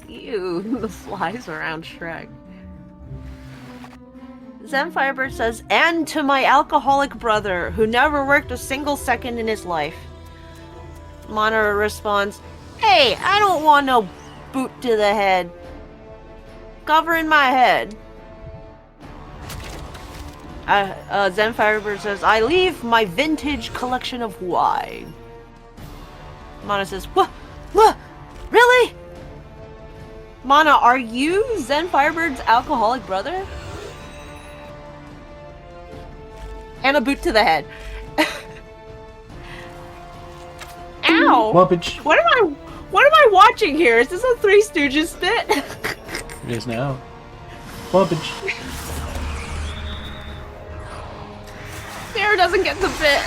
Ew, the flies around Shrek. Zen Firebird says, and to my alcoholic brother, who never worked a single second in his life. Mana responds, hey, I don't want no boot to the head. Covering my head. Zen Firebird says, I leave my vintage collection of wine. Mana says, what? What? Really? Mana, are you Zen Firebird's alcoholic brother? And a boot to the head. Ow! Whoppage. What am I watching here? Is this a Three Stooges bit? It is now. Whoppage. Sarah doesn't get the bit.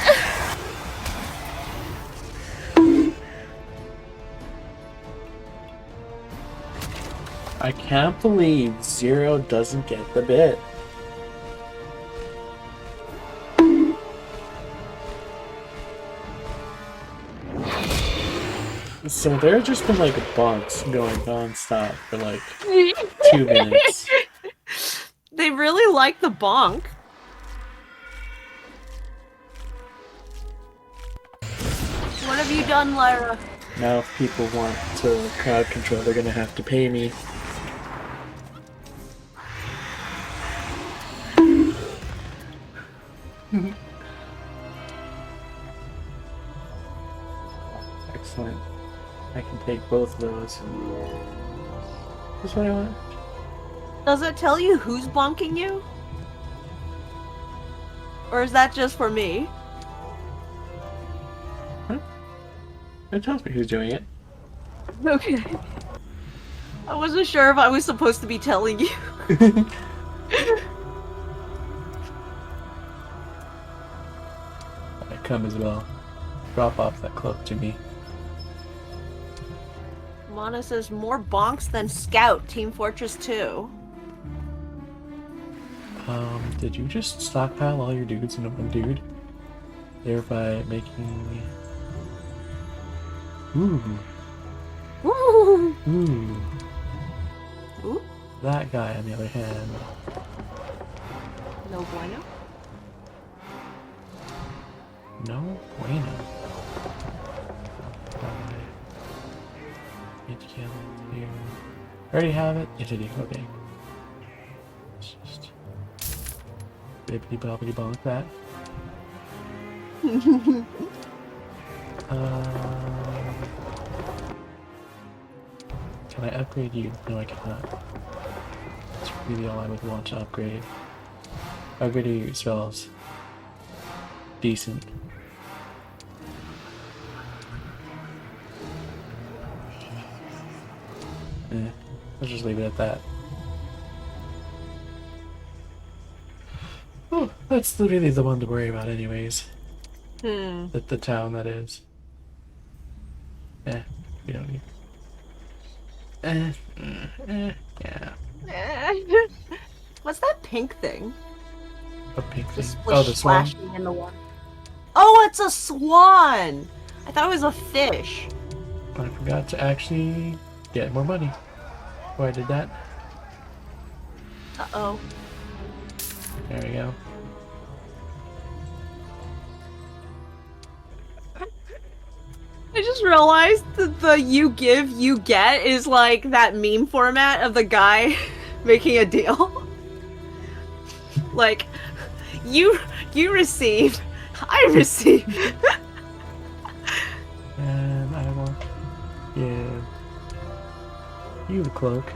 I can't believe Zero doesn't get the bit. So there's just been like bonks going non-stop for like 2 minutes. They really like the bonk. What have you done, Lyra? Now if people want to crowd control, they're gonna have to pay me. Excellent. I can take both of those. That's what I want. Does it tell you who's bonking you? Or is that just for me? Huh? It tells me who's doing it. Okay. I wasn't sure if I was supposed to be telling you. I come as well. Drop off that cloak to me. Mana says more bonks than Scout, Team Fortress 2. Did you just stockpile all your dudes into one dude? Thereby making... Ooh. Ooh. Ooh. Ooh. That guy, on the other hand... No bueno. No bueno. Here. Already have it? Yes, I do. Okay. Let's just bippity boppity bonk that. Can I upgrade you? No, I cannot. That's really all I would want to upgrade. Upgrade your spells. Decent. Let's just leave it at that. Oh, that's really the one to worry about anyways. The town, that is. We don't need... yeah. What's that pink thing? A pink thing? Just Oh, the swan? splashing in the water. Oh, it's a swan! I thought it was a fish. I forgot to actually get more money. Why I did that? Uh-oh. There we go. I just realized that the you give, you get is like that meme format of the guy making a deal. Like, you received, I received. And I will give you the cloak.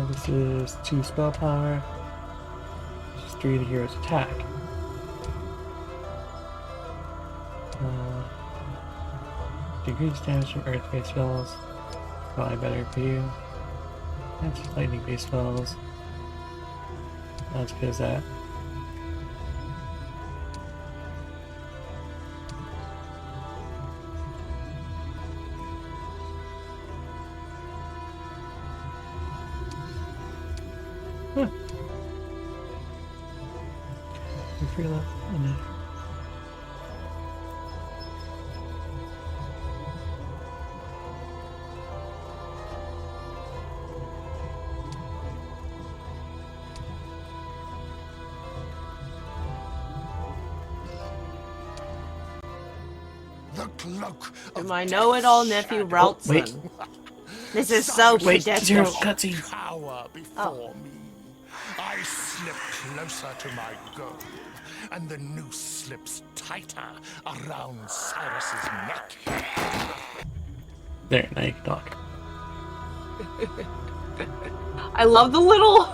This is 2 spell power. This is 3 of the hero's attack. Decrease damage from earth-based spells. Probably better for you. And just lightning-based spells. Not as good as that. Huh. You're free left. Oh, no. cloak of My know-it-all death's nephew shadow. Ralston. This is so Wait, Zero, predictable. cutscene. Cower before me. I slip closer to my goal, and the noose slips tighter around Cyrus's neck. There, now you can talk. I love the little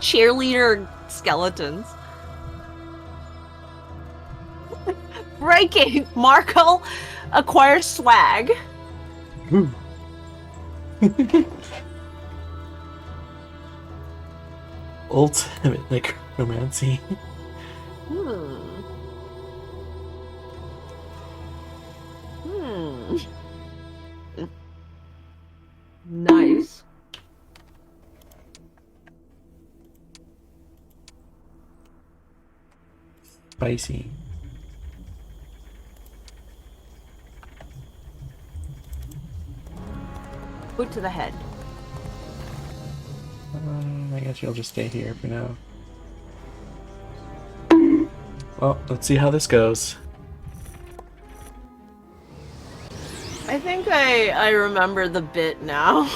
cheerleader skeletons. Breaking! Marco acquires swag. Ooh. Ultimate necromancy. Hmm. Nice. Spicy. Boot to the head. I guess you'll just stay here for now. Well, let's see how this goes. I think I remember the bit now.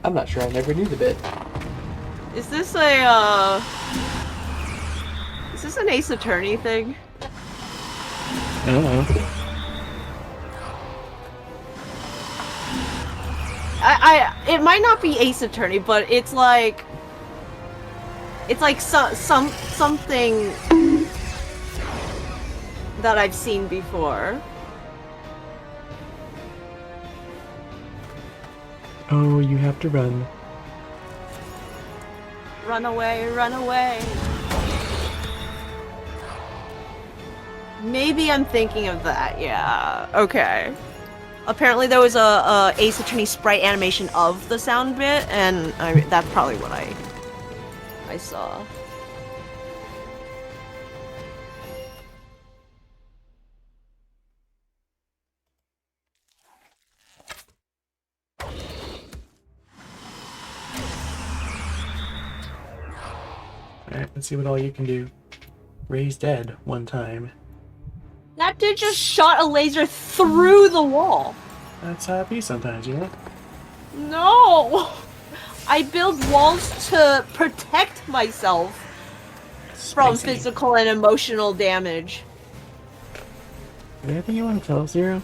I'm not sure, I never knew the bit. Is this is this an Ace Attorney thing? I don't know. It might not be Ace Attorney, but it's like something that I've seen before. Oh, you have to run. Run away, run away. Maybe I'm thinking of that, yeah. Okay. Apparently there was a Ace Attorney sprite animation of the sound bit, and that's probably what I saw. Alright, let's see what all you can do. Ray's dead one time. That dude just shot a laser through the wall. That's how it be sometimes, you know? No! I build walls to protect myself from Spicy. physical and emotional damage. Is there anything you want to tell us, Zero?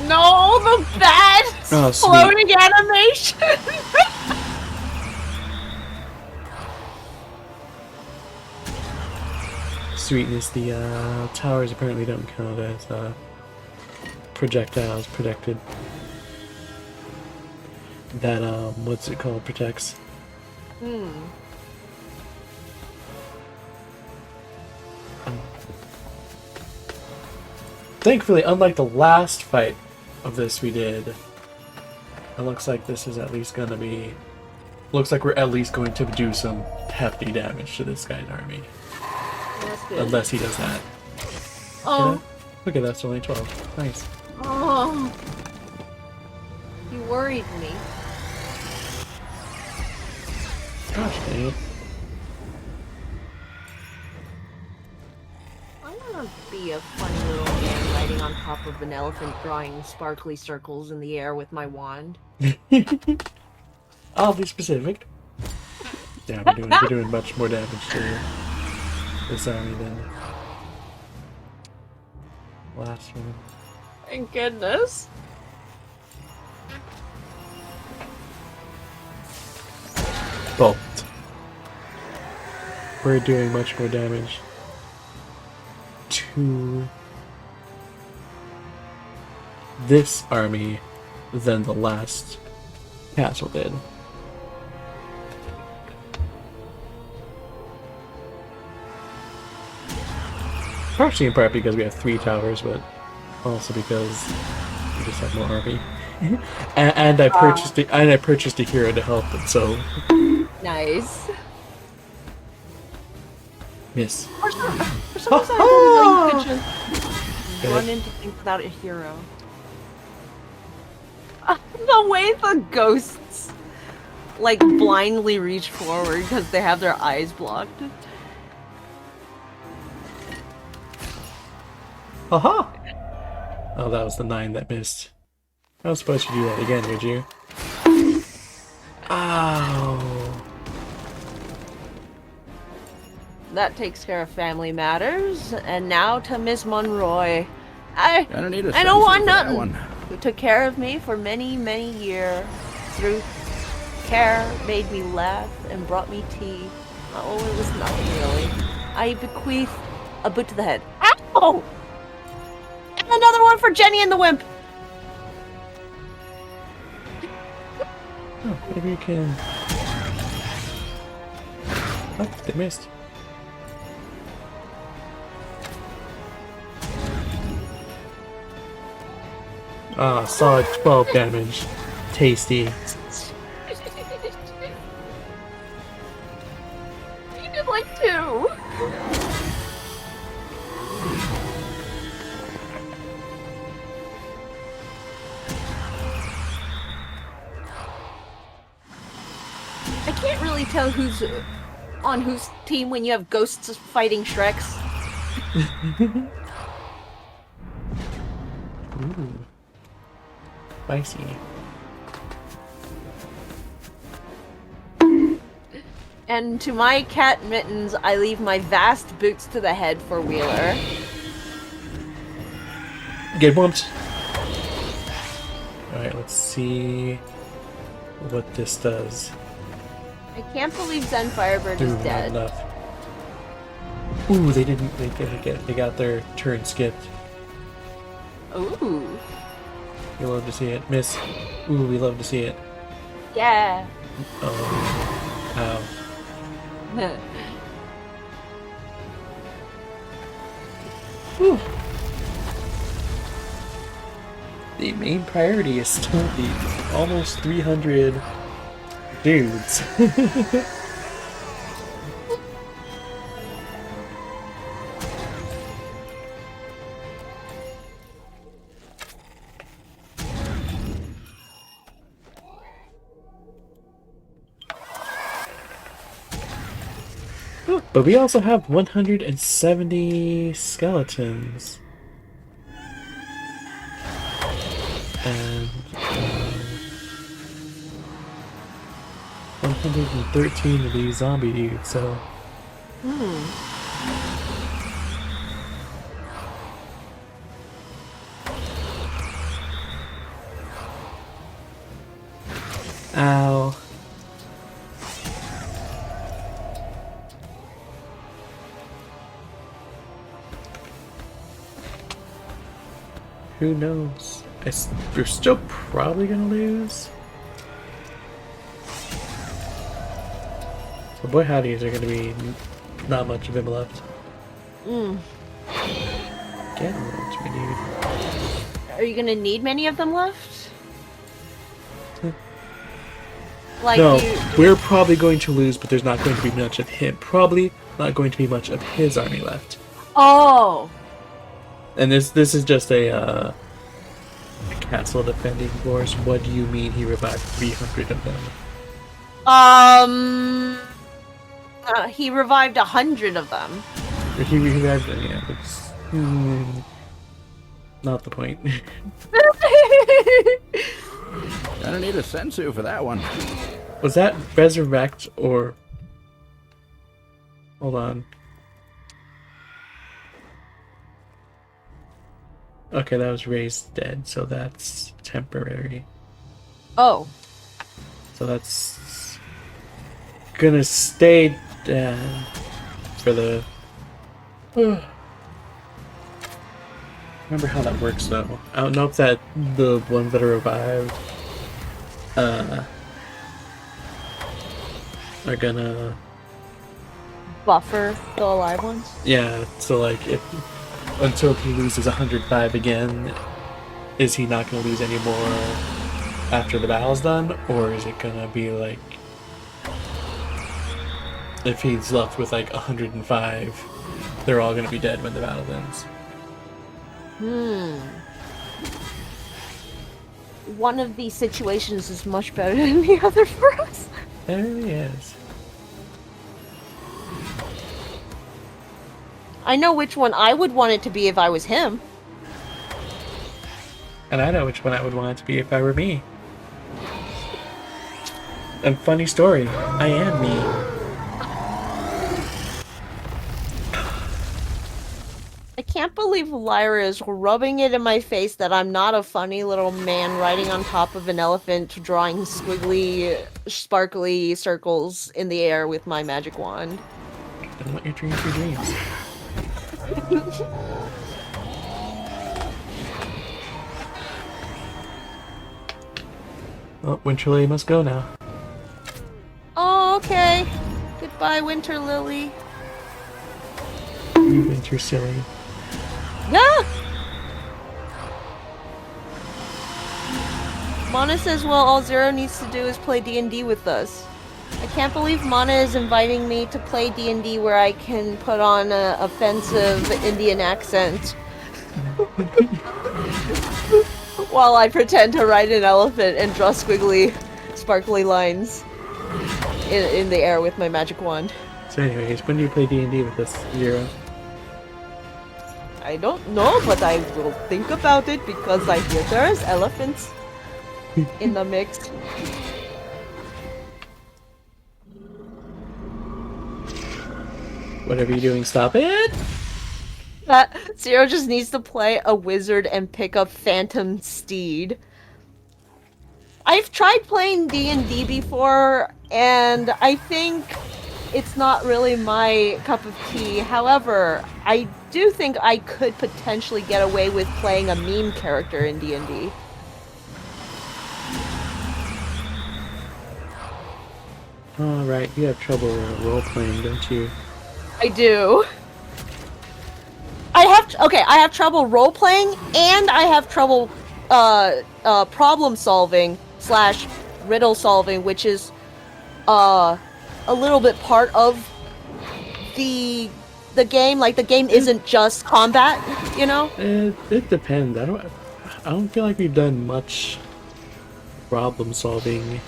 No, the bad Oh, sweet. floating animation! Sweetness, the towers apparently don't count as projectiles protected. That, what's it called, protects. Thankfully, unlike the last fight of this we did, it looks like this is at least gonna be... Looks like we're at least going to do some hefty damage to this guy's army. That's good. Unless he does that. Oh. Look at that, it's only 12. Nice. Oh. You worried me. Gosh dang it. I wanna be a funny little man riding on top of an elephant drawing sparkly circles in the air with my wand. I'll be specific. Yeah, we're doing much more damage to this army than last one. Thank goodness. Bolt. We're doing much more damage to this army than the last castle did. Partially in part because we have 3 towers, but also because we just have more army. and I purchased a hero to help it, so Nice. miss. For some reason, I didn't know you could just run into things without a hero. The way the ghosts like blindly reach forward because they have their eyes blocked. Aha! Oh, that was the 9 that missed. I was supposed to do that again, would you? Ow! That takes care of family matters. And now to Miss Monroy. I don't want nothing. Who took care of me for many, many years. Through care, made me laugh, and brought me tea. Oh, it was nothing really. I bequeath a boot to the head. Ow! And another one for Jenny and the Wimp. Oh, maybe you can... Oh, they missed. Ah, solid 12 damage. Tasty. You did like 2. I can't really tell who's on whose team when you have ghosts fighting Shreks. Ooh. Spicy. And to my cat Mittens, I leave my vast boots to the head for Wheeler. Get bumped. Alright, let's see what this does. I can't believe Zen Firebird is Ooh, not dead. enough. Ooh, they didn't. They got their turn skipped. Ooh. We love to see it. Miss. Ooh, we love to see it. Yeah. Oh. Ow. Whew. The main priority is still the almost 300 dudes. But we also have 170 skeletons. And 113 of these zombie dudes, so... Ow. Who knows? We're still probably gonna lose. The boy howdies are gonna be not much of him left. Get what we need. Are you gonna need many of them left? Like No, you... we're probably going to lose, but there's not going to be much of him. Probably not going to be much of his army left. Oh! And this is just a castle defending force. What do you mean he revived 300 of them? He revived 100 of them. He revived them, yeah. It's not the point. Gonna need a sensu for that one. Was that resurrect or... Hold on. Okay, that was raised dead, so that's temporary. Oh. So that's gonna stay dead for the... Remember how that works though. I don't know if that the ones that are revived are gonna Buffer the alive ones? yeah, so like if until he loses 105 again, is he not gonna lose any more after the battle's done? Or is it gonna be like if he's left with like 105, they're all gonna be dead when the battle ends? One of these situations is much better than the other for us. It really is. I know which one I would want it to be if I was him. And I know which one I would want it to be if I were me. And funny story, I am me. I can't believe Lyra is rubbing it in my face that I'm not a funny little man riding on top of an elephant drawing squiggly, sparkly circles in the air with my magic wand. Don't let your dreams be dreams. Well, Winter Lily must go now. Oh, okay. Goodbye, Winter Lily. You Winter Silly. Yeah! Mana says, well, all Zero needs to do is play D&D with us. I can't believe Mana is inviting me to play D&D where I can put on an offensive Indian accent. While I pretend to ride an elephant and draw squiggly, sparkly lines in the air with my magic wand. So anyways, when do you play D&D with us, Zero? I don't know, but I will think about it because I hear there's elephants in the mix. Whatever you're doing, stop it! Zero just needs to play a wizard and pick up Phantom Steed. I've tried playing D&D before, and I think it's not really my cup of tea. However, I do think I could potentially get away with playing a meme character in D&D. Alright, you have trouble role-playing, don't you? I do. I have trouble role-playing, and I have trouble problem-solving / riddle-solving, which is a little bit part of the game. Like, the game isn't just combat, you know? It depends. I don't feel like we've done much problem solving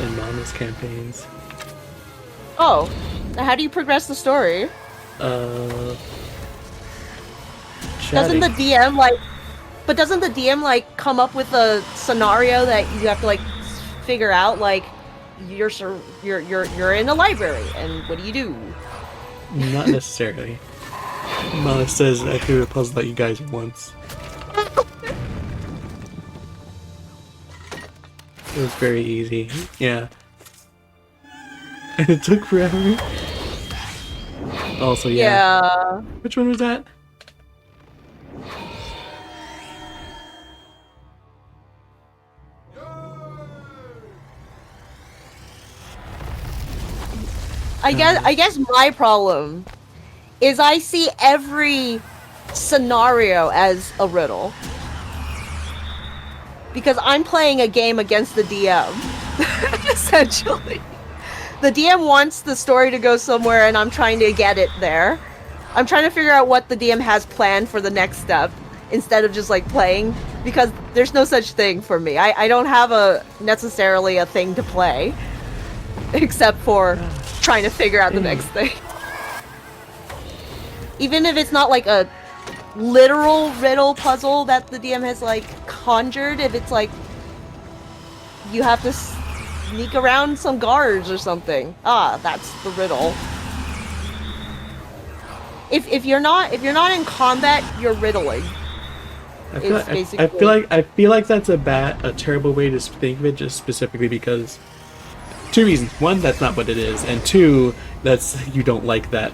in Mama's campaigns. Oh, how do you progress the story? Chatting. Doesn't the DM come up with a scenario that you have to like figure out? Like, you're in a library, and what do you do? Not necessarily. Mama says I threw a puzzle at you guys once. It was very easy. Yeah. And it took forever. Also, yeah. Which one was that? I guess my problem is I see every scenario as a riddle. Because I'm playing a game against the DM, essentially. The DM wants the story to go somewhere, and I'm trying to get it there. I'm trying to figure out what the DM has planned for the next step, instead of just, like, playing, because there's no such thing for me. I don't have necessarily a thing to play, except for trying to figure out the next thing. Even if it's not, like, a literal riddle puzzle that the DM has, like, conjured, if it's, like, you have to sneak around some guards or something. Ah, that's the riddle. If you're not in combat, you're riddling. I feel like that's a terrible way to think of it, just specifically because two reasons. One, that's not what it is, and two, that's you don't like that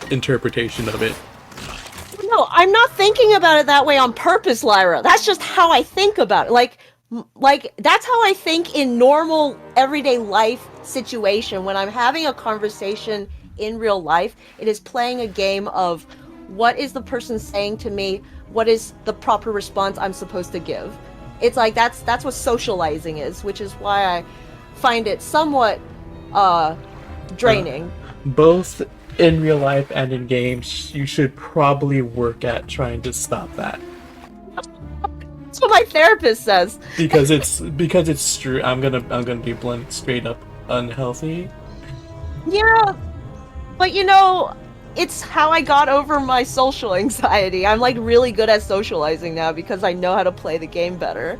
interpretation of it. No, I'm not thinking about it that way on purpose, Lyra. That's just how I think about it. Like that's how I think in normal everyday life situation. When I'm having a conversation in real life, it is playing a game of what is the person saying to me, what is the proper response I'm supposed to give. It's like that's what socializing is, which is why I find it somewhat draining. Both in real life and in games, you should probably work at trying to stop that. That's what my therapist says. Because it's true. I'm gonna be blunt, straight up unhealthy. Yeah, but you know, it's how I got over my social anxiety. I'm like really good at socializing now because I know how to play the game better.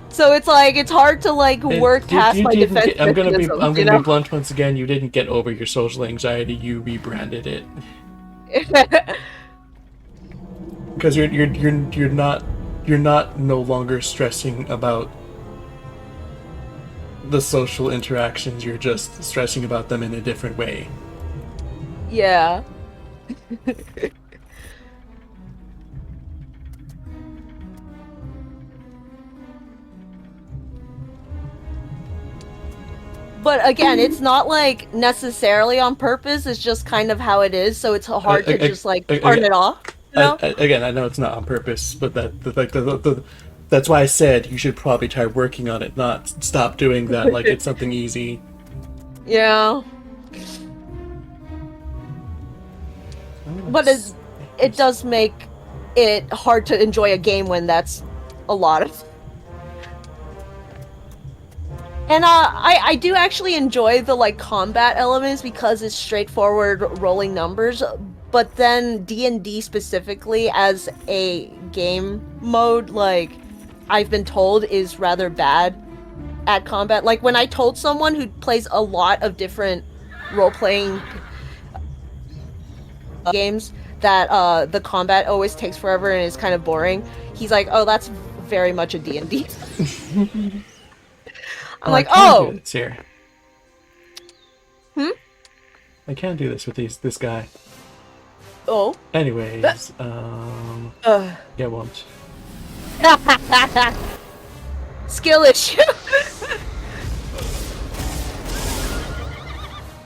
So it's like it's hard to like work past my defense mechanisms. I'm gonna be blunt once again. You didn't get over your social anxiety. You rebranded it. Because you're not no longer stressing about the social interactions. You're just stressing about them in a different way. Yeah. But again, it's not like necessarily on purpose. It's just kind of how it is. So it's hard to just like turn it off. You know? Again, I know it's not on purpose, but that's why I said you should probably try working on it, not stop doing that like it's something easy. Yeah. But it does make it hard to enjoy a game when that's a lot of. And I do actually enjoy the like combat elements because it's straightforward rolling numbers, but then D&D specifically as a game mode, like I've been told is rather bad at combat. Like when I told someone who plays a lot of different role-playing games that the combat always takes forever and is kind of boring, he's like, "Oh, that's very much a D&D." I'm like, oh! Do this here. I can't do this with this guy. Oh. Anyways, yeah, won't. Skill issue.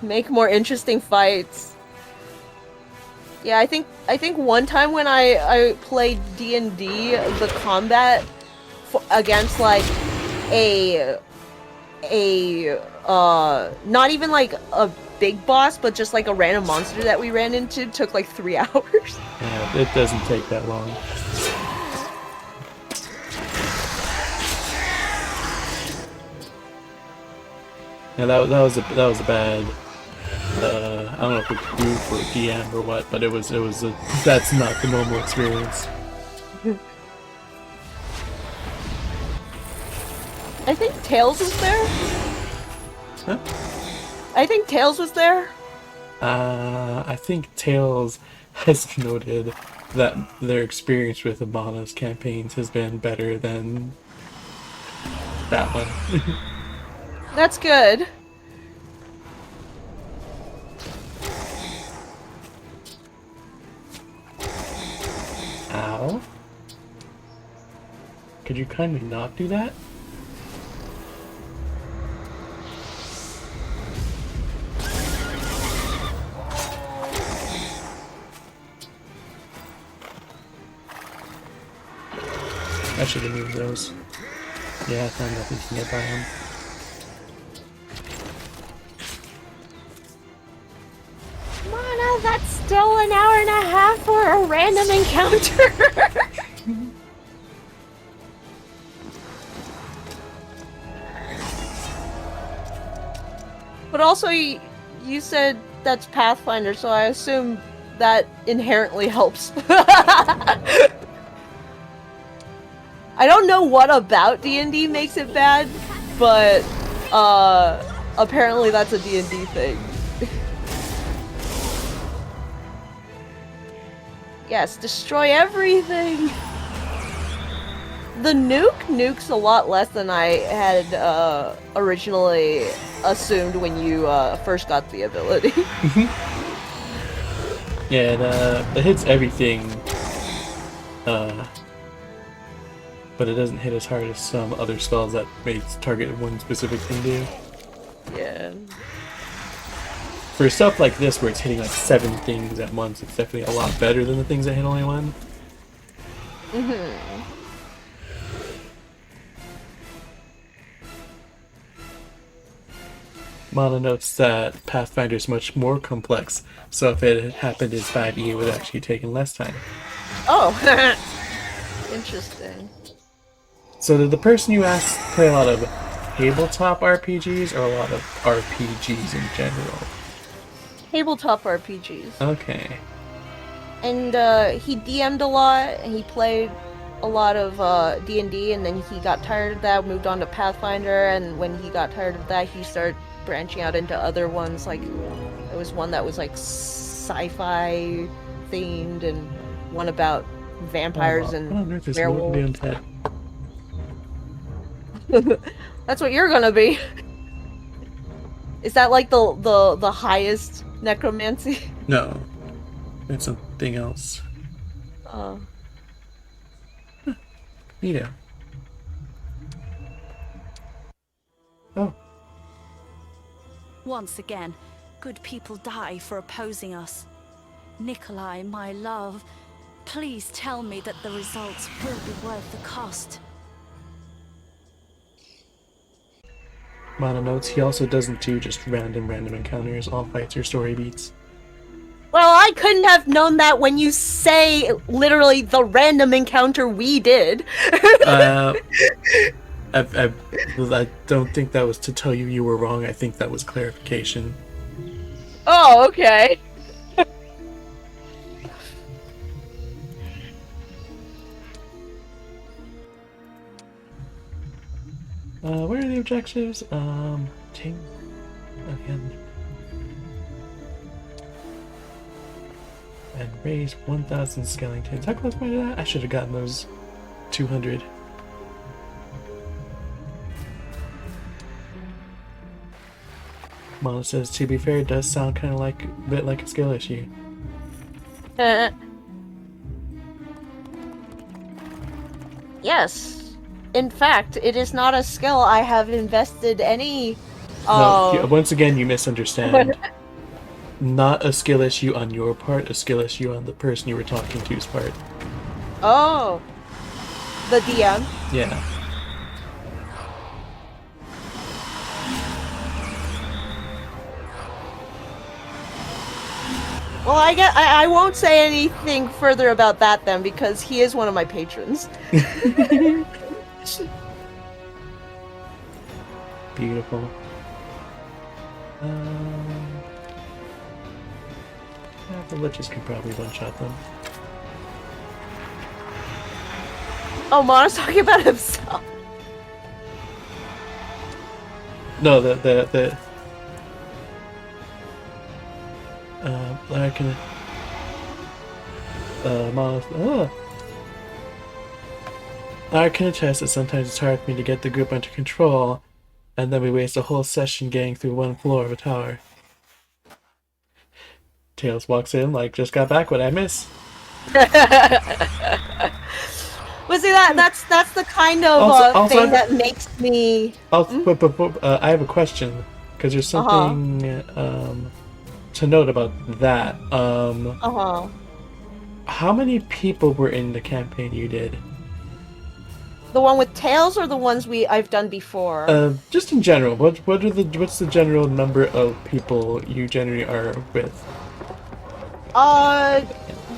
Make more interesting fights. Yeah, I think one time when I played D&D, the combat against like a not even like a big boss, but just like a random monster that we ran into took like 3 hours. Yeah, it doesn't take that long. Yeah, that was a bad. I don't know if we could do for a DM or what, but that's not the normal experience. I think Tails was there. Huh? I think Tails was there. I think Tails has noted that their experience with Abana's campaigns has been better than that one. That's good. Ow. Could you kindly not do that? I should have moved those. Yeah, I found nothing to get by him. Mana, that's still an hour and a half for a random encounter. But also, you said that's Pathfinder, so I assume that inherently helps. I don't know what about D&D makes it bad, but apparently that's a D&D thing. Yes, destroy everything! The nukes a lot less than I had originally assumed when you first got the ability. Yeah, it hits everything, but it doesn't hit as hard as some other spells that may target one specific thing do. Yeah. For stuff like this where it's hitting like 7 things at once, it's definitely a lot better than the things that hit only one. Mana notes that Pathfinder is much more complex, so if it had happened in 5e, it would actually take less time. Oh, interesting. So did the person you asked play a lot of tabletop RPGs or a lot of RPGs in general? Tabletop RPGs. Okay. And he DM'd a lot, and he played a lot of D&D, and then he got tired of that, moved on to Pathfinder, and when he got tired of that, he started branching out into other ones. Like, there was one that was like sci-fi themed, and one about vampires and werewolves. That's what you're gonna be. Is that like the highest necromancy? No. It's something else. You know. Oh. Once again, good people die for opposing us. Nikolai, my love, please tell me that the results will be worth the cost. Mana notes, he also doesn't do just random encounters. All fights are story beats. Well, I couldn't have known that when you say literally the random encounter we did. I don't think that was to tell you you were wrong. I think that was clarification. Oh, okay. Where are the objectives? Ting. Again. And raise 1,000 skeletons. How close am I to that? I should have gotten those 200. Mala says, to be fair, it does sound kind of like a bit like a skill issue. Yes. In fact, it is not a skill I have invested any. No, once again, you misunderstand. Not a skill issue on your part, a skill issue on the person you were talking to's part. Oh. The DM? Yeah. Well, I won't say anything further about that then, because he is one of my patrons. Beautiful. The Liches could probably one-shot them. Oh, Mona's talking about himself. No, I can. I can attest that sometimes it's hard for me to get the group under control, and then we waste a whole session getting through one floor of a tower. Tails walks in like, just got back, what I miss? Well, see, that's the kind of thing that makes me... I have a question, because there's something to note about that. How many people were in the campaign you did? The one with Tails or the ones I've done before? Just in general. What's the general number of people you generally are with?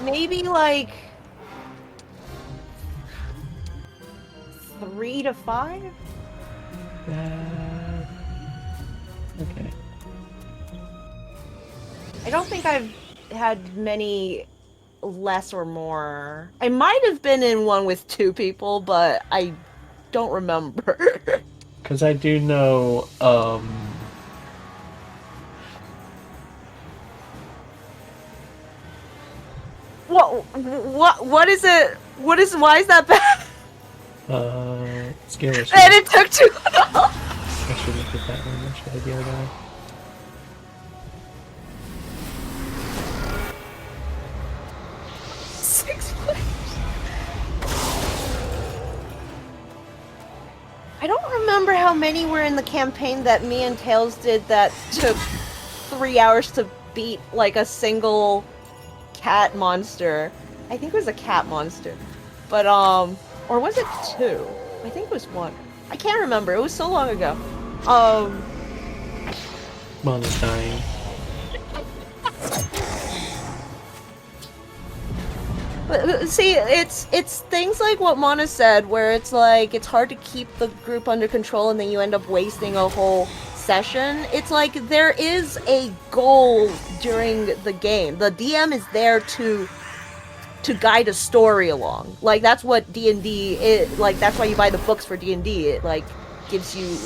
Maybe like 3 to 5? Okay. I don't think I've had many less or more. I might have been in one with 2 people, but I don't remember. Because I do know, What is it? Why is that bad? Skill issue. And it took too long! I should look at that one. I should have the other guy. I don't remember how many were in the campaign that me and Tails did that took 3 hours to beat, like, a single cat monster. I think it was a cat monster. But, or was it 2? I think it was 1. I can't remember. It was so long ago. Mana's dying. See, it's things like what Mana said, where it's like it's hard to keep the group under control, and then you end up wasting a whole session. It's like there is a goal during the game. The DM is there to guide a story along. Like that's what D&D is. Like that's why you buy the books for D&D. It like gives you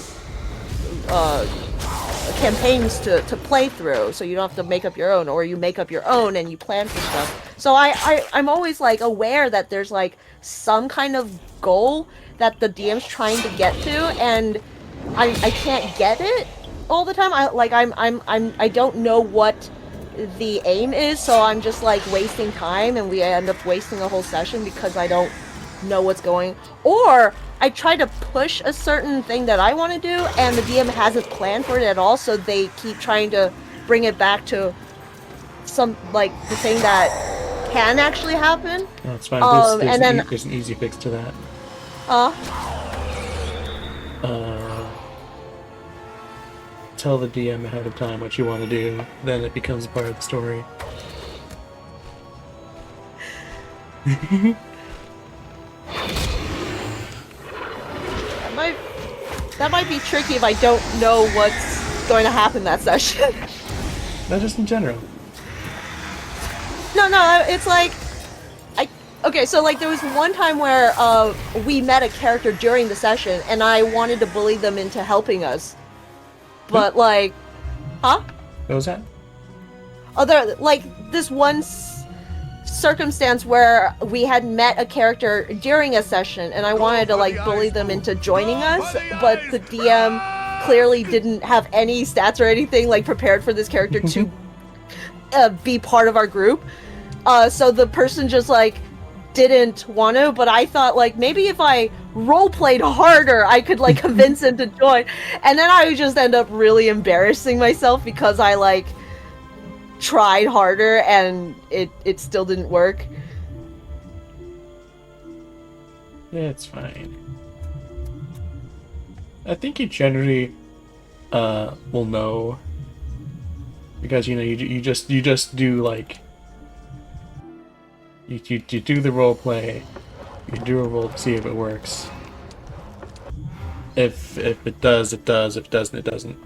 campaigns to play through, so you don't have to make up your own, or you make up your own and you plan for stuff. So I'm always like aware that there's like some kind of goal that the DM's trying to get to, and I can't get it all the time. I don't know what the aim is, so I'm just like wasting time, and we end up wasting a whole session because I don't know what's going. Or I try to push a certain thing that I want to do, and the DM hasn't planned for it at all, so they keep trying to bring it back to some, like, the thing that can actually happen. No, it's fine. There's an easy fix to that. Tell the DM ahead of time what you want to do, then it becomes a part of the story. That might be tricky if I don't know what's going to happen that session. Not just in general. No, it's like... Okay, so like there was one time where we met a character during the session, and I wanted to bully them into helping us. But like... Huh? What was that? Like, this one circumstance where we had met a character during a session, and I wanted to like bully them into joining us, but the DM clearly didn't have any stats or anything like prepared for this character to be part of our group. So the person just like didn't want to, but I thought like maybe if I role played harder I could like convince him to join, and then I would just end up really embarrassing myself because I like tried harder and it still didn't work. Yeah, it's fine. I think you generally will know, because you know you just do like you do the role play, you do a roll to see if it works. If it does, it does. If it doesn't, it doesn't.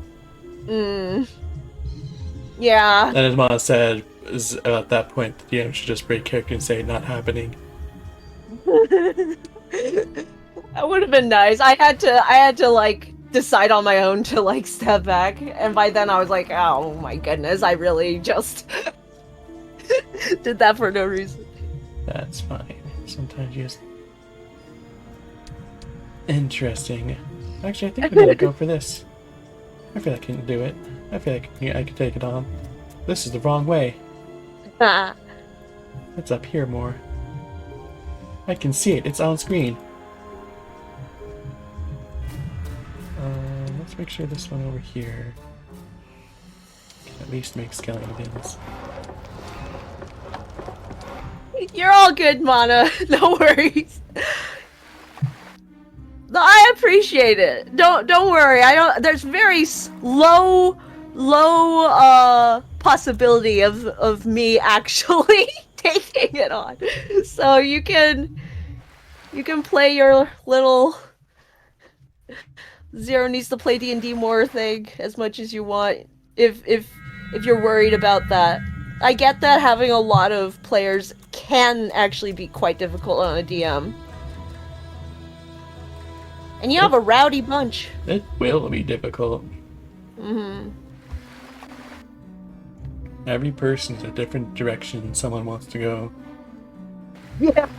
Yeah. And as Ma said, is at that point the DM should just break character and say not happening. That would have been nice. I had to like decide on my own to like step back, and by then I was like, oh my goodness, I really just did that for no reason. That's fine. Sometimes you just... Interesting. Actually, I think I'm gonna go for this. I feel like I can do it. I feel like I can take it on. This is the wrong way. It's up here more. I can see it. It's on screen. Let's make sure this one over here can at least make skeletons. You're all good, Mana. No worries. No, I appreciate it. Don't worry. I don't. There's very low possibility of me actually taking it on. So you can play your little Zero needs to play D&D more thing as much as you want. If you're worried about that. I get that having a lot of players can actually be quite difficult on a DM. And you have a rowdy bunch. It will be difficult. Every person's a different direction someone wants to go. Yeah.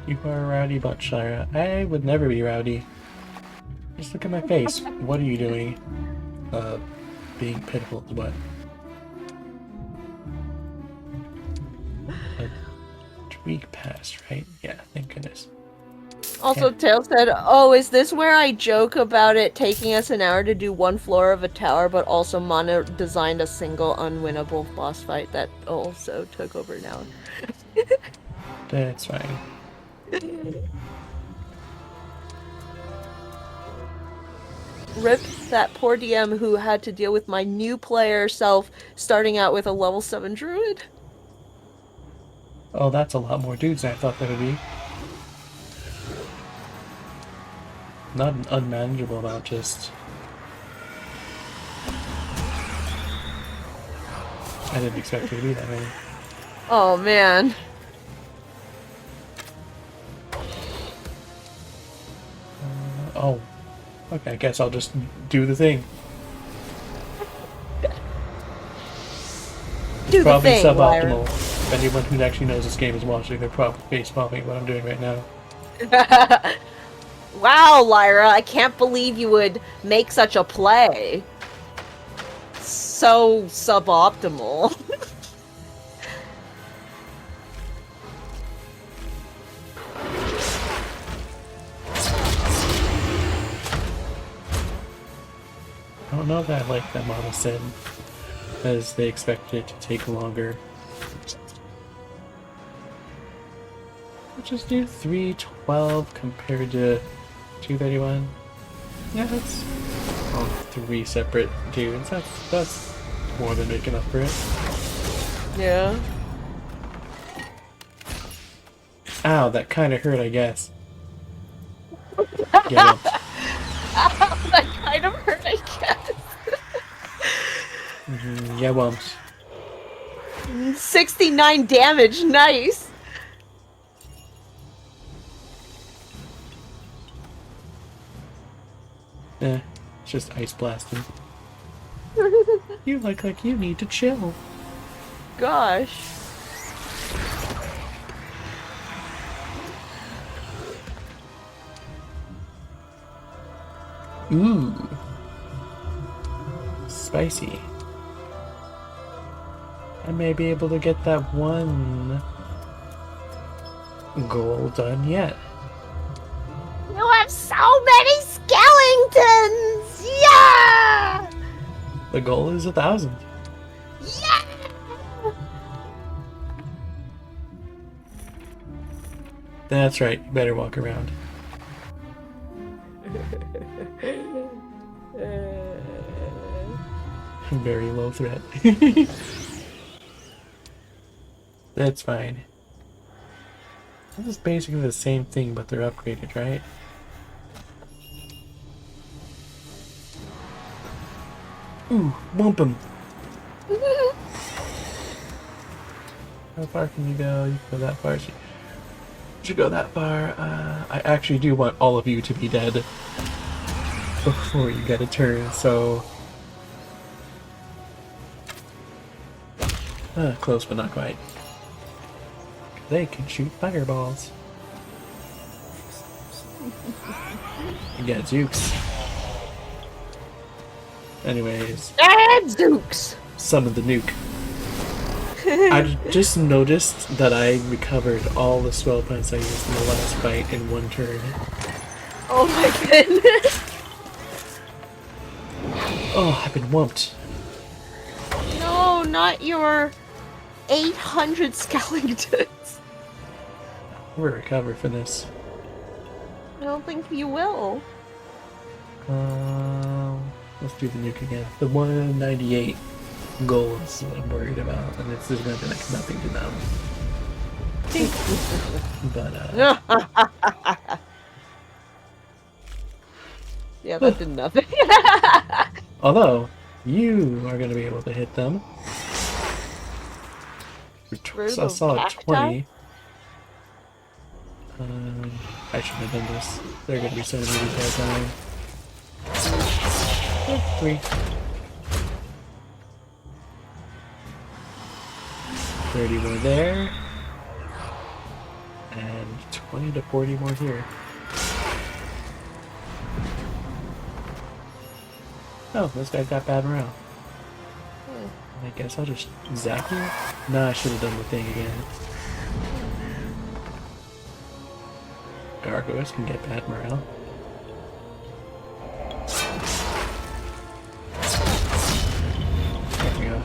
You are a rowdy bunch, Shira. I would never be rowdy. Just look at my face. What are you doing? Being pitiful is what? A week passed, right? Yeah, thank goodness. Also, Tail said, oh, is this where I joke about it taking us an hour to do one floor of a tower, but also Mana designed a single unwinnable boss fight that also took over an hour? That's fine. Rip that poor DM who had to deal with my new player self starting out with a level 7 druid. Oh, that's a lot more dudes than I thought that would be. Not an unmanageable amount, just... I didn't expect it to be that many. Oh man. Oh. Okay, I guess I'll just do the thing. Do the Probably thing, suboptimal. If anyone who actually knows this game is watching, they're probably face-palming what I'm doing right now. Lyra. Wow, Lyra, I can't believe you would make such a play. So suboptimal. I don't know if I like that Mama said, as they expected it to take longer. We'll just do 312 compared to 231. Yeah, that's all 3 separate dudes. That's more than making up for it. Yeah. Ow, that kind of hurt, I guess. Get it. That kind of hurt, I guess. Yeah, wumps. 69 damage, nice. It's just ice blasting. You look like you need to chill. Gosh. Ooh. Spicy. I may be able to get that one goal done yet. You have so many skeletons! Yeah! The goal is 1,000. Yeah! That's right, you better walk around. Very low threat. That's fine. This is basically the same thing, but they're upgraded, right? Ooh, bump him! How far can you go? You can go that far. You should go that far. I actually do want all of you to be dead before you get a turn, so... close but not quite. They can shoot fireballs. Yeah, Zooks. Anyways. Zooks! Summon the nuke. I just noticed that I recovered all the spell points I used in the last fight in one turn. Oh my goodness. Oh, I've been wumped. No, not your 800 skeletons. We'll recover for this. I don't think you will. Let's do the nuke again. The 198 goal is what I'm worried about, and it's just going to be like nothing to them. But, yeah, that did nothing. although, you are going to be able to hit them. I saw a 20. I shouldn't have done this. There are going to be so many details dying. 3. 30 more there. And 20 to 40 more here. Oh, this guy's got bad morale. I guess I'll just zap you? Nah, I should have done the thing again. Gargoyles can get bad morale. There we go.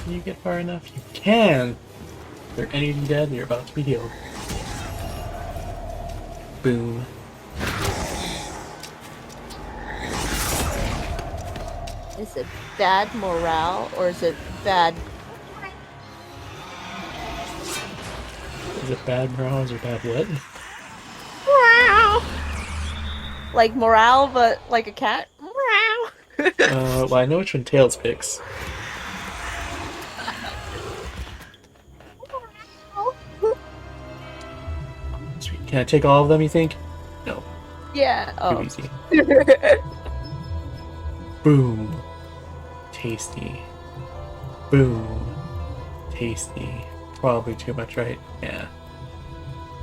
Can you get far enough? You can! They're anything dead, you're about to be healed. Boom. Is it bad morale or is it bad? Is it bad morale? Is it bad what? Morale. Like morale, but like a cat. Morale. Well, I know which one Tails picks. Sweet. Can I take all of them, you think? No. Yeah. Too Oh. easy. Boom. Tasty. Boom. Tasty. Probably too much, right? Yeah.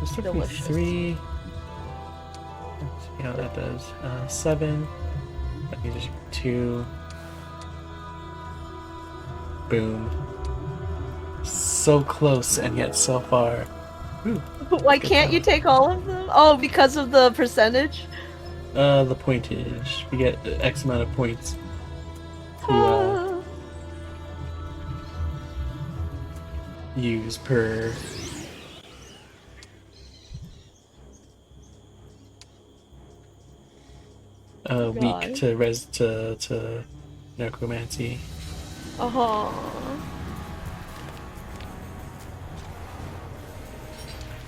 This took me Delicious. 3. Let's see how that does. 7. That means there's 2. Boom. So close and yet so far. Ooh, Why can't you take all of them? Oh, because of the percentage? the pointage. We get X amount of points to use per week to necromancy. Oh.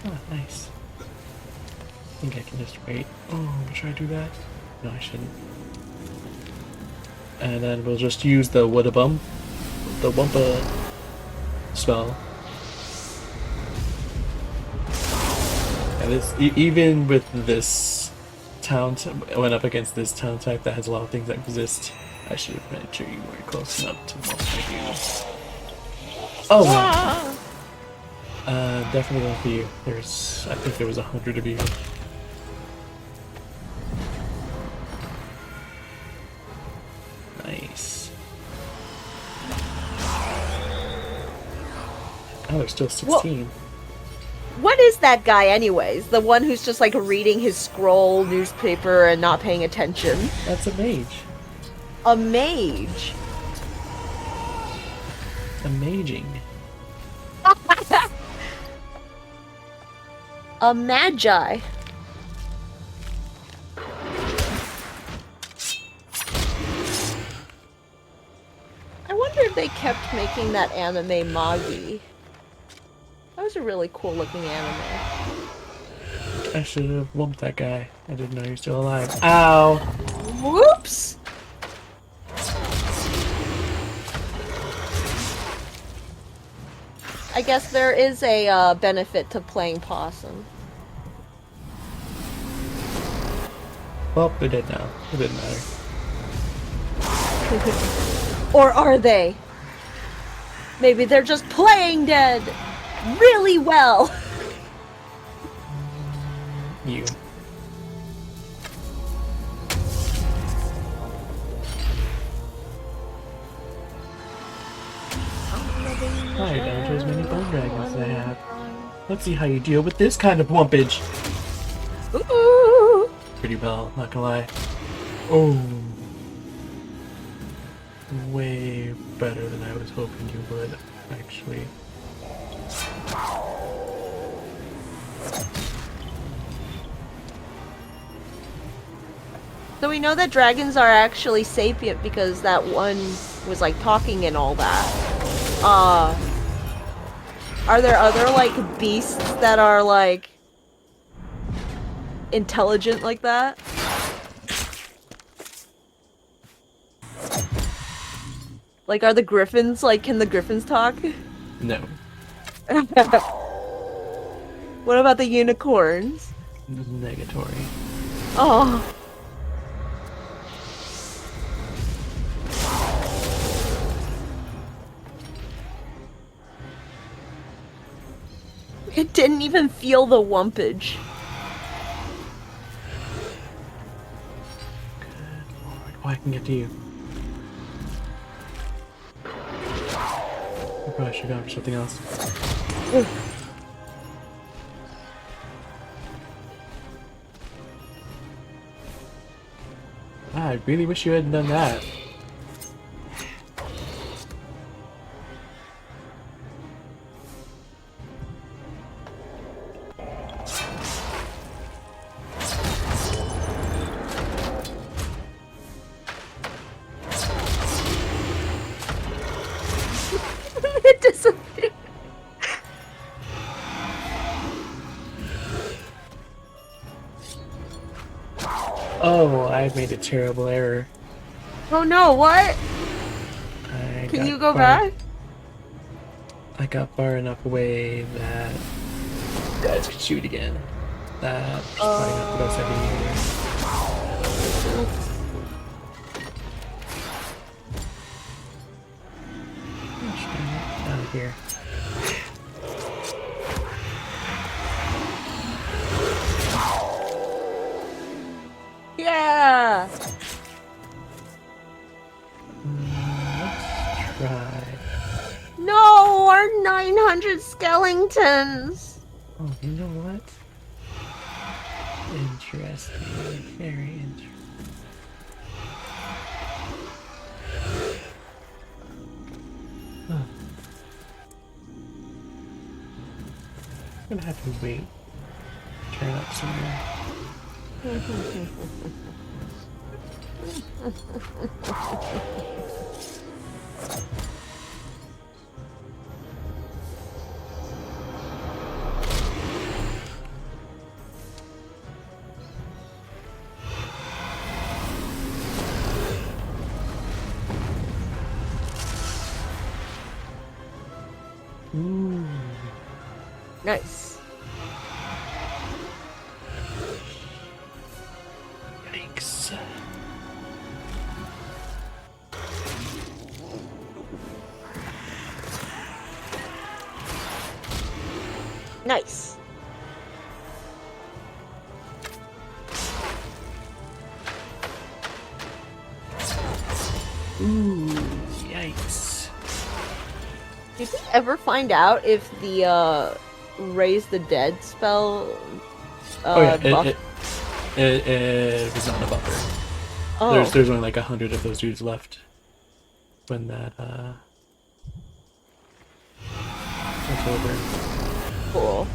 Oh, nice. I think I can just wait. Oh, should I do that? No, I shouldn't. And then we'll just use the Woodabum, the Wumpa spell. And this, even with this town, went up against this town type that has a lot of things that exist. I should have made sure you were close enough to what I do. Oh wow. Definitely not for you. I think there was 100 of you. Nice. Oh, there's still 16. What is that guy anyways? The one who's just like reading his scroll newspaper and not paying attention? That's a mage. A mage. A maging. A magi. I wonder if they kept making that anime Magi. That was a really cool looking anime. I should have wumped that guy. I didn't know he was still alive. Ow! Whoops! I guess there is a benefit to playing possum. Well, they're dead now. It didn't matter. Or are they? Maybe they're just playing dead really well. You. Hi, down to as many bone dragons as I have. Let's see how you deal with this kind of wumpage. Ooh. Pretty well, not gonna lie. Oh. Way better than I was hoping you would, actually. So we know that dragons are actually sapient because that one was like talking and all that. Are there other like beasts that are like intelligent like that? Like are the griffins like can the griffins talk? No. What about the unicorns? Negatory. Oh. It didn't even feel the wumpage. Good lord. Oh, I can get to you. I probably should have gone for something else. I really wish you hadn't done that. Oh, I made a terrible error. Oh no, what? Can you go back? I got far enough away that guys could shoot again. That's probably not the best idea. Out of here. Yeah! Let's try. No, our 900 skeletons! Oh, you know what? Interesting. Very interesting. Huh. I'm gonna have to wait. Turn up somewhere. Ooh. Nice. Yikes. Nice. Ooh, yikes. Did we ever find out if the raise the dead spell buff? It was not a buffer. Oh. There's only like 100 of those dudes left when that's over. Cool.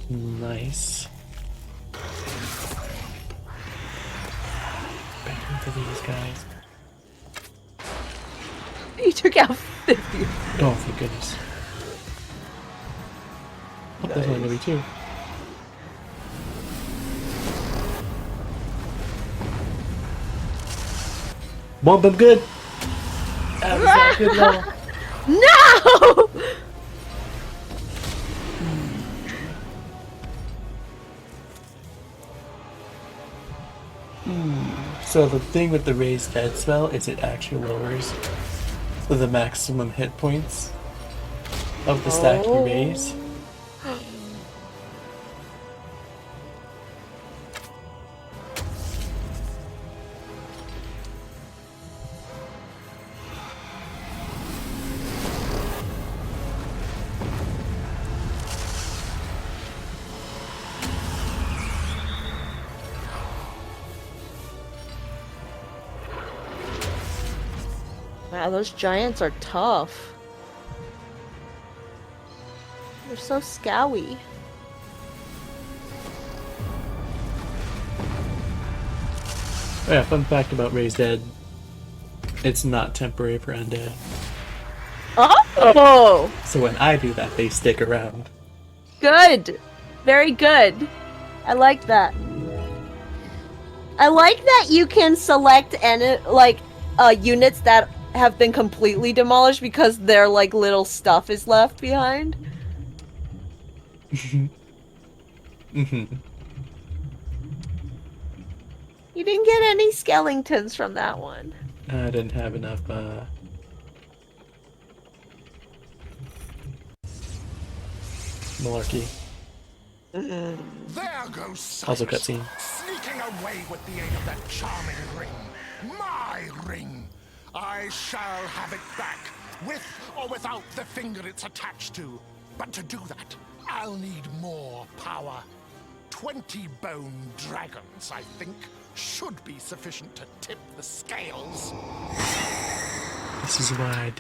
Nice. Back into these guys. You took out 50. Oh, thank goodness. Oh, there's only gonna be 2. Bump him good. That was not good level. No! So the thing with the raised dead spell is it actually lowers the maximum hit points of the stack you raise. Wow, those giants are tough. They're so scowy. Oh yeah, fun fact about raised dead. It's not temporary for undead. Oh! So when I do that, they stick around. Good! Very good. I like that. I like that you can select units that have been completely demolished because their like little stuff is left behind. Mhm. You didn't get any skeletons from that one. I didn't have enough malarkey. There goes Cyrus, Also cutscene. sneaking away with the aid of that charming ring. My ring! I shall have it back, with or without the finger it's attached to. But to do that, I'll need more power. 20 bone dragons, I think, should be sufficient to tip the scales. This is why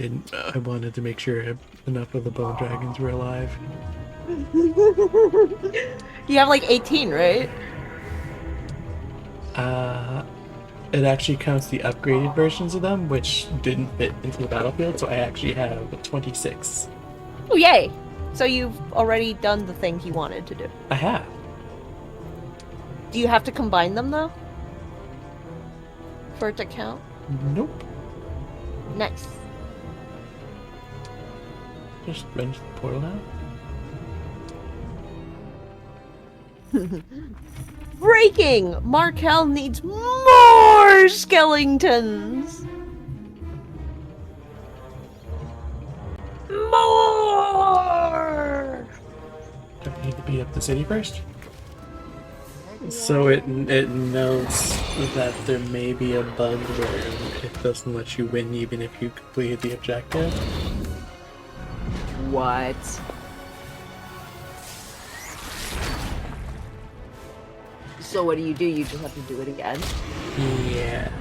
I wanted to make sure enough of the bone dragons were alive. You have like 18, right? It actually counts the upgraded versions of them, which didn't fit into the battlefield, so I actually have 26. Oh, yay! So you've already done the thing he wanted to do. I have. Do you have to combine them, though? For it to count? Nope. Nice. Just run to the portal now. Breaking! Markel needs more skeletons! More! Do I need to beat up the city first? So it notes that there may be a bug where it doesn't let you win even if you completed the objective. What? So what do? You just have to do it again? Yeah.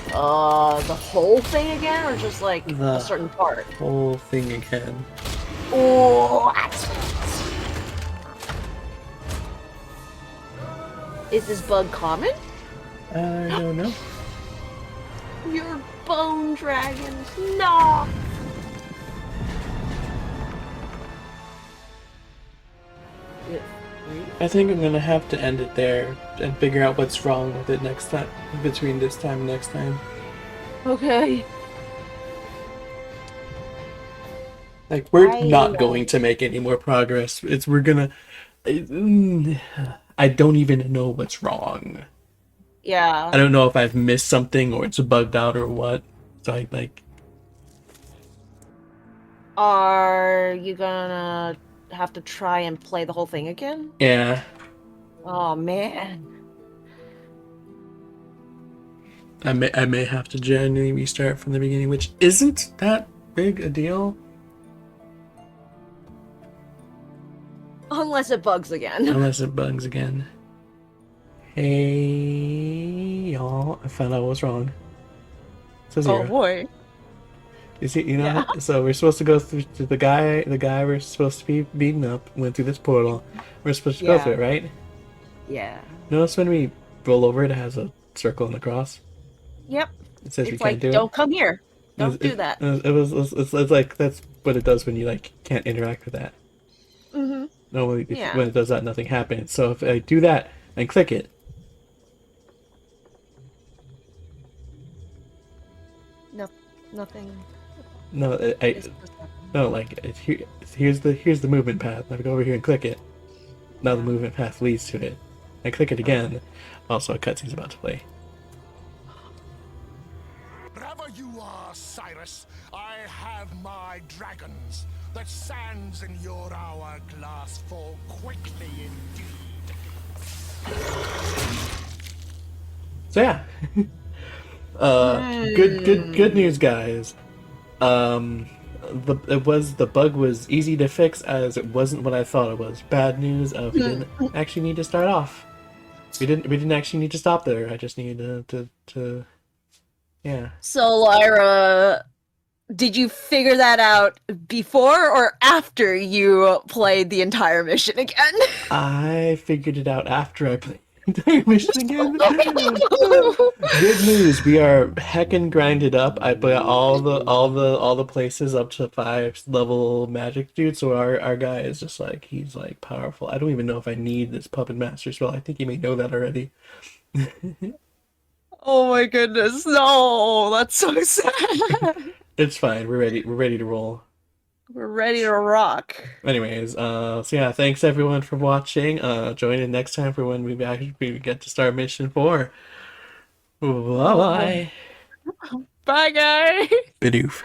The whole thing again, or just like The a certain part? whole thing again. What? Is this bug common? I don't know. You're bone dragons. No. I think I'm gonna have to end it there and figure out what's wrong with it next time, between this time and next time. Okay. Like, we're not going to make any more progress. We're gonna... I don't even know what's wrong. Yeah. I don't know if I've missed something or it's bugged out or what. So I, like... Are you gonna have to try and play the whole thing again? Yeah. Oh, man. I may have to genuinely restart from the beginning, which isn't that big a deal. Unless it bugs again. Unless it bugs again. Hey, y'all. I found out what's wrong. It's a 0. Oh, boy. You see, you know, so we're supposed to go through to the guy we're supposed to be beating up went through this portal. We're supposed to go through it, right? Yeah. Notice when we roll over it has a circle and a cross? Yep. It says we It's can't like, do it. don't come here. Don't do that. It's like, that's what it does when you, like, can't interact with that. Mm-hmm. Normally, Yeah. when it does that, nothing happens. So if I do that and click it, No, nothing. no, is supposed to happen. no, like here's the movement path. I go over here and click it. Now the movement path leads to it. I click it again. Also, a cutscene's about to play. Wherever you are, Cyrus, I have my dragons. The sands in your hourglass fall quickly indeed. So yeah, good news, guys. The bug was easy to fix as it wasn't what I thought it was. Bad news of we didn't actually need to start off. We didn't actually need to stop there. I just needed to yeah. So, Lyra, did you figure that out before or after you played the entire mission again? I figured it out after I played the entire mission again. Good news, we are heckin' grinded up. I put all the places up to 5 level magic dude, so our guy is just like, he's like powerful. I don't even know if I need this puppet master spell. I think you may know that already. Oh my goodness, no, that's so sad. It's fine. We're ready to roll. We're ready to rock. Anyways, so yeah, thanks everyone for watching. Join in next time for when we get to start mission 4. Bye bye. Bye, guys. Bidoof.